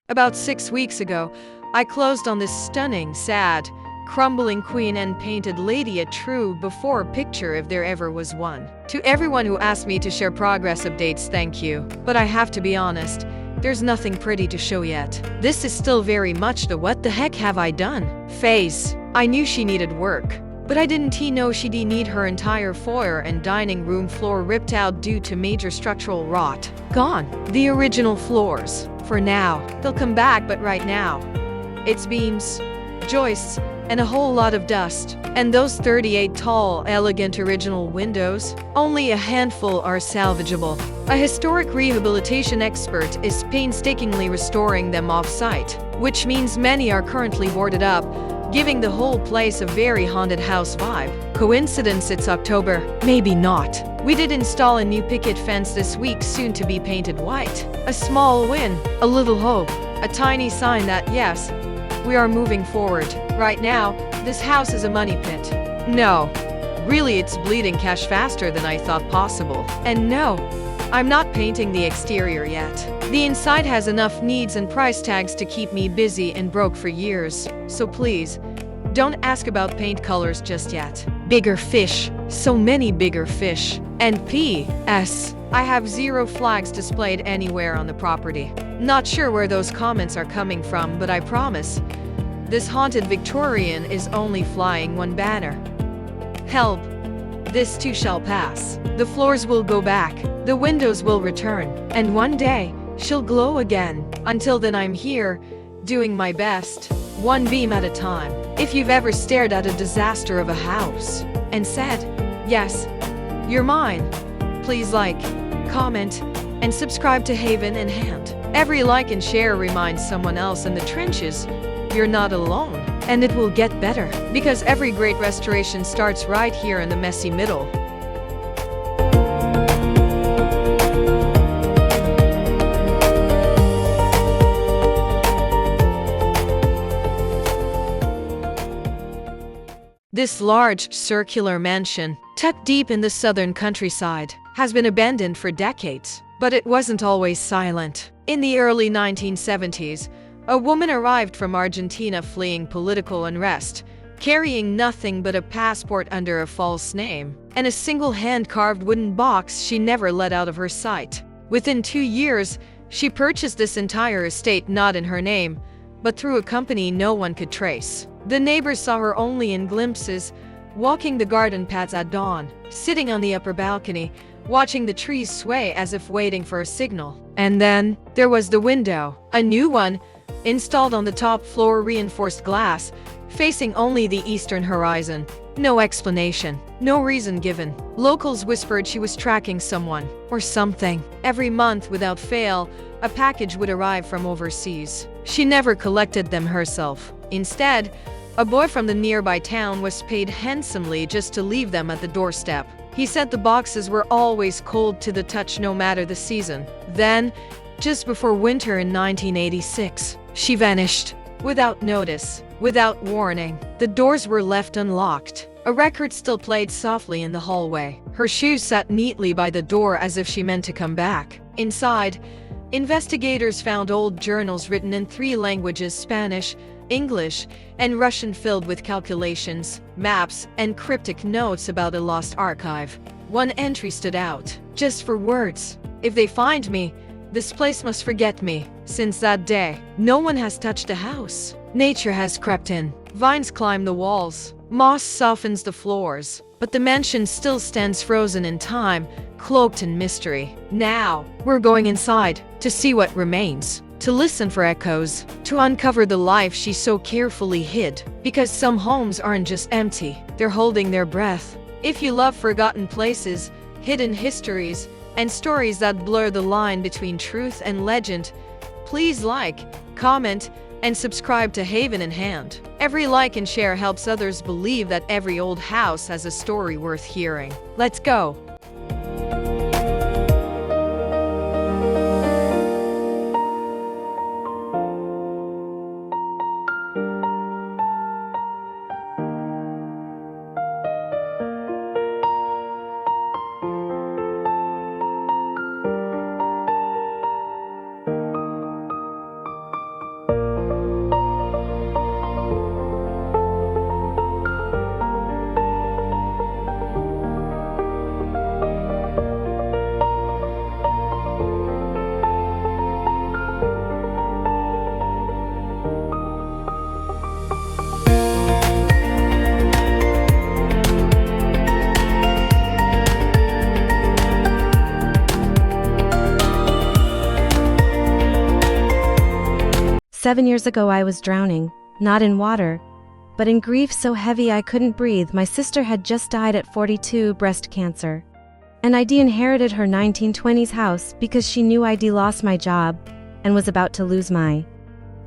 About 6 weeks ago, I closed on this stunning, sad, crumbling queen and painted lady, a true before picture if there ever was one. To everyone who asked me to share progress updates, thank you. But I have to be honest, there's nothing pretty to show yet. This is still very much the what the heck have I done phase. I knew she needed work, but I didn't know she'd need her entire foyer and dining room floor ripped out due to major structural rot. Gone. The original floors. For now. They'll come back, but right now, it's beams, joists, and a whole lot of dust. And those 38 tall, elegant original windows, only a handful are salvageable. A historic rehabilitation expert is painstakingly restoring them off-site, which means many are currently boarded up, giving the whole place a very haunted house vibe. Coincidence it's October? Maybe not. We did install a new picket fence this week, soon to be painted white. A small win, a little hope, a tiny sign that yes, we are moving forward. Right now, this house is a money pit. No, really it's bleeding cash faster than I thought possible. And no, I'm not painting the exterior yet. The inside has enough needs and price tags to keep me busy and broke for years. So please, don't ask about paint colors just yet. Bigger fish. So many bigger fish. And P.S. I have 0 flags displayed anywhere on the property. Not sure where those comments are coming from, but I promise, this haunted Victorian is only flying one banner. Help. This too shall pass. The floors will go back. The windows will return. And one day, she'll glow again. Until then, I'm here, doing my best, one beam at a time. If you've ever stared at a disaster of a house and said, yes, you're mine, please like, comment, and subscribe to Haven in Hand. Every like and share reminds someone else in the trenches you're not alone. And it will get better, because every great restoration starts right here in the messy middle. This large, circular mansion, tucked deep in the southern countryside, has been abandoned for decades. But it wasn't always silent. In the early 1970s, a woman arrived from Argentina fleeing political unrest, carrying nothing but a passport under a false name, and a single hand-carved wooden box she never let out of her sight. Within 2 years, she purchased this entire estate not in her name, but through a company no one could trace. The neighbors saw her only in glimpses, walking the garden paths at dawn, sitting on the upper balcony, watching the trees sway as if waiting for a signal. And then, there was the window, a new one, installed on the top floor, reinforced glass, facing only the eastern horizon. No explanation, no reason given. Locals whispered she was tracking someone, or something. Every month, without fail, a package would arrive from overseas. She never collected them herself. Instead, a boy from the nearby town was paid handsomely just to leave them at the doorstep. He said the boxes were always cold to the touch no matter the season. Then, just before winter in 1986, she vanished. Without notice, without warning. The doors were left unlocked. A record still played softly in the hallway. Her shoes sat neatly by the door as if she meant to come back. Inside, investigators found old journals written in 3 languages: Spanish, English, and Russian, filled with calculations, maps, and cryptic notes about a lost archive. One entry stood out, just for words. If they find me, this place must forget me. Since that day, no one has touched the house. Nature has crept in. Vines climb the walls. Moss softens the floors. But the mansion still stands frozen in time, cloaked in mystery. Now, we're going inside to see what remains, to listen for echoes, to uncover the life she so carefully hid. Because some homes aren't just empty, they're holding their breath. If you love forgotten places, hidden histories, and stories that blur the line between truth and legend, please like, comment, and subscribe to Haven in Hand. Every like and share helps others believe that every old house has a story worth hearing. Let's go! 7 years ago I was drowning, not in water, but in grief so heavy I couldn't breathe. My sister had just died at 42, breast cancer. And I'd inherited her 1920s house because she knew I'd lost my job and was about to lose my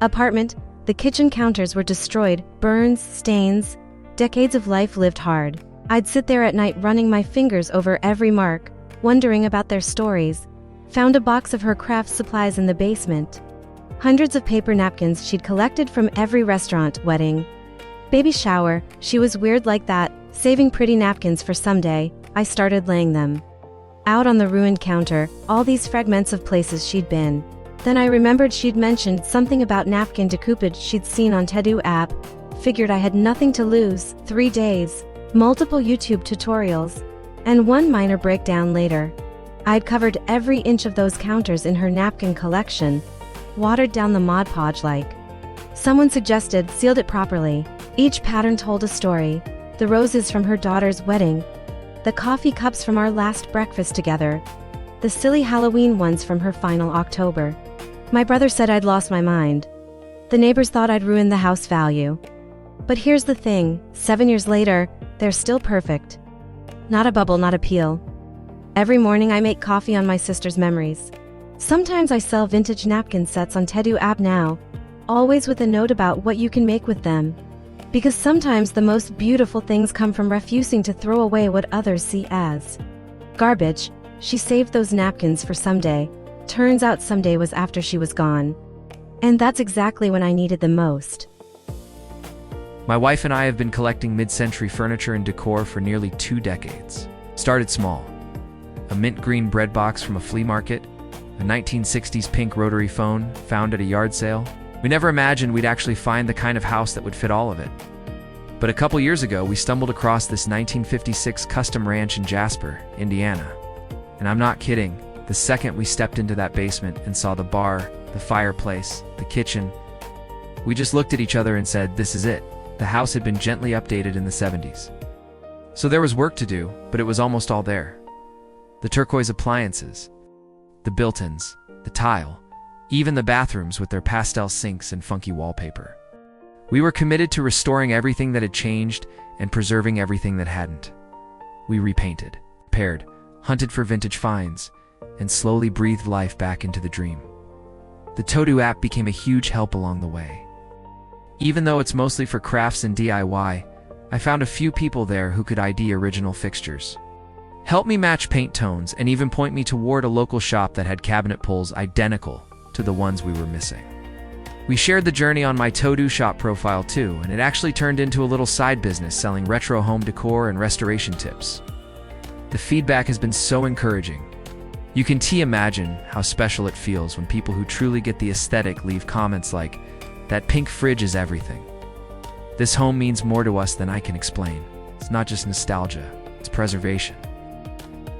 apartment. The kitchen counters were destroyed, burns, stains, decades of life lived hard. I'd sit there at night running my fingers over every mark, wondering about their stories. Found a box of her craft supplies in the basement. Hundreds of paper napkins she'd collected from every restaurant, wedding, baby shower. She was weird like that, saving pretty napkins for someday. I started laying them out on the ruined counter, all these fragments of places she'd been. Then I remembered she'd mentioned something about napkin decoupage she'd seen on Tedu app. Figured I had nothing to lose. 3 days, multiple YouTube tutorials, and one minor breakdown later. I'd covered every inch of those counters in her napkin collection, watered down the Mod Podge like someone suggested, sealed it properly. Each pattern told a story. The roses from her daughter's wedding, the coffee cups from our last breakfast together, the silly Halloween ones from her final October. My brother said I'd lost my mind. The neighbors thought I'd ruined the house value. But here's the thing, 7 years later, they're still perfect. Not a bubble, not a peel. Every morning I make coffee on my sister's memories. Sometimes I sell vintage napkin sets on Tedu app now, always with a note about what you can make with them. Because sometimes the most beautiful things come from refusing to throw away what others see as garbage. She saved those napkins for someday. Turns out someday was after she was gone. And that's exactly when I needed them most. My wife and I have been collecting mid-century furniture and decor for nearly 2 decades. Started small. A mint green bread box from a flea market, a 1960s pink rotary phone found at a yard sale. We never imagined we'd actually find the kind of house that would fit all of it. But a couple years ago, we stumbled across this 1956 custom ranch in Jasper, Indiana. And I'm not kidding, the second we stepped into that basement and saw the bar, the fireplace, the kitchen, we just looked at each other and said, this is it. The house had been gently updated in the 70s. So there was work to do, but it was almost all there. The turquoise appliances, the built-ins, the tile, even the bathrooms with their pastel sinks and funky wallpaper. We were committed to restoring everything that had changed and preserving everything that hadn't. We repainted, repaired, hunted for vintage finds, and slowly breathed life back into the dream. The Tedu app became a huge help along the way. Even though it's mostly for crafts and DIY, I found a few people there who could ID original fixtures, help me match paint tones, and even point me toward a local shop that had cabinet pulls identical to the ones we were missing. We shared the journey on my Tedu shop profile too, and it actually turned into a little side business selling retro home decor and restoration tips. The feedback has been so encouraging. You can imagine how special it feels when people who truly get the aesthetic leave comments like, "That pink fridge is everything." This home means more to us than I can explain. It's not just nostalgia, it's preservation.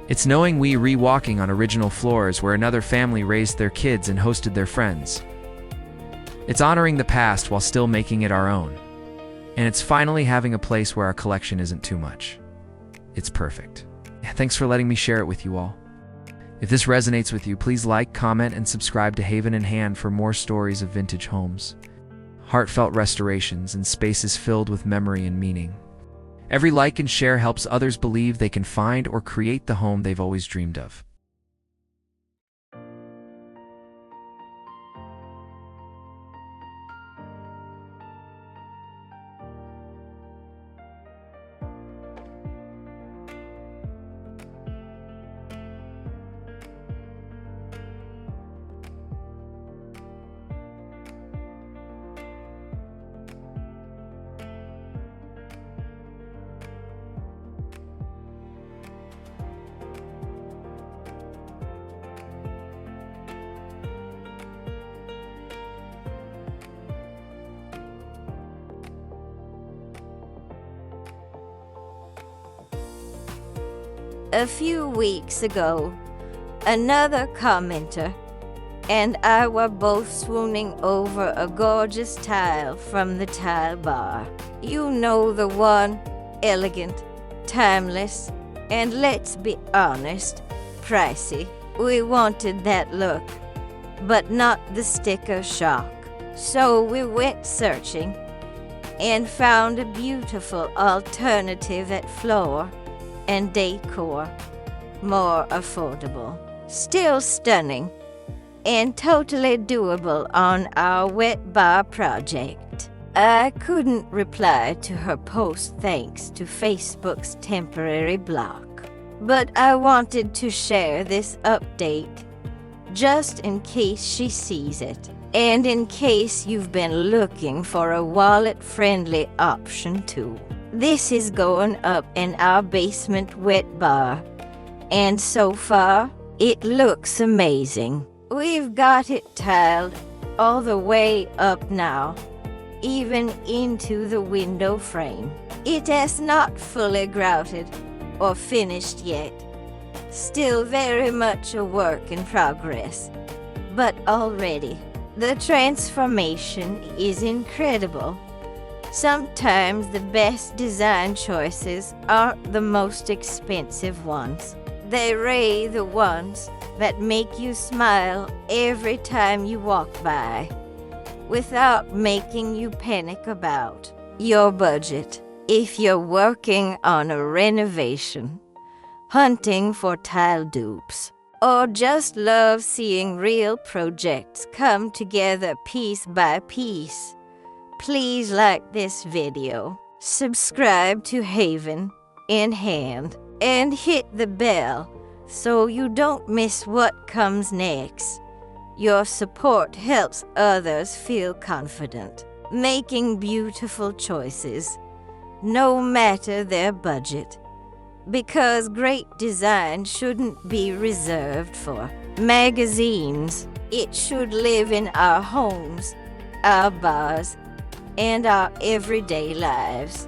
It's knowing we re-walking on original floors where another family raised their kids and hosted their friends. It's honoring the past while still making it our own. And it's finally having a place where our collection isn't too much. It's perfect. Thanks for letting me share it with you all. If this resonates with you, please like, comment, and subscribe to Haven in Hand for more stories of vintage homes, heartfelt restorations, and spaces filled with memory and meaning. Every like and share helps others believe they can find or create the home they've always dreamed of. A few weeks ago, another commenter and I were both swooning over a gorgeous tile from the tile bar. You know the one, elegant, timeless, and let's be honest, pricey. We wanted that look, but not the sticker shock. So we went searching and found a beautiful alternative at floor and decor, more affordable, still stunning, and totally doable on our wet bar project. I couldn't reply to her post thanks to Facebook's temporary block, but I wanted to share this update just in case she sees it, and in case you've been looking for a wallet-friendly option too. This is going up in our basement wet bar, and so far, it looks amazing. We've got it tiled all the way up now, even into the window frame. It has not fully grouted or finished yet. Still very much a work in progress, but already the transformation is incredible. Sometimes the best design choices aren't the most expensive ones. They're the ones that make you smile every time you walk by, without making you panic about your budget. If you're working on a renovation, hunting for tile dupes, or just love seeing real projects come together piece by piece, please like this video, subscribe to Haven in Hand, and hit the bell so you don't miss what comes next. Your support helps others feel confident, making beautiful choices, no matter their budget. Because great design shouldn't be reserved for magazines. It should live in our homes, our bars, and our everyday lives.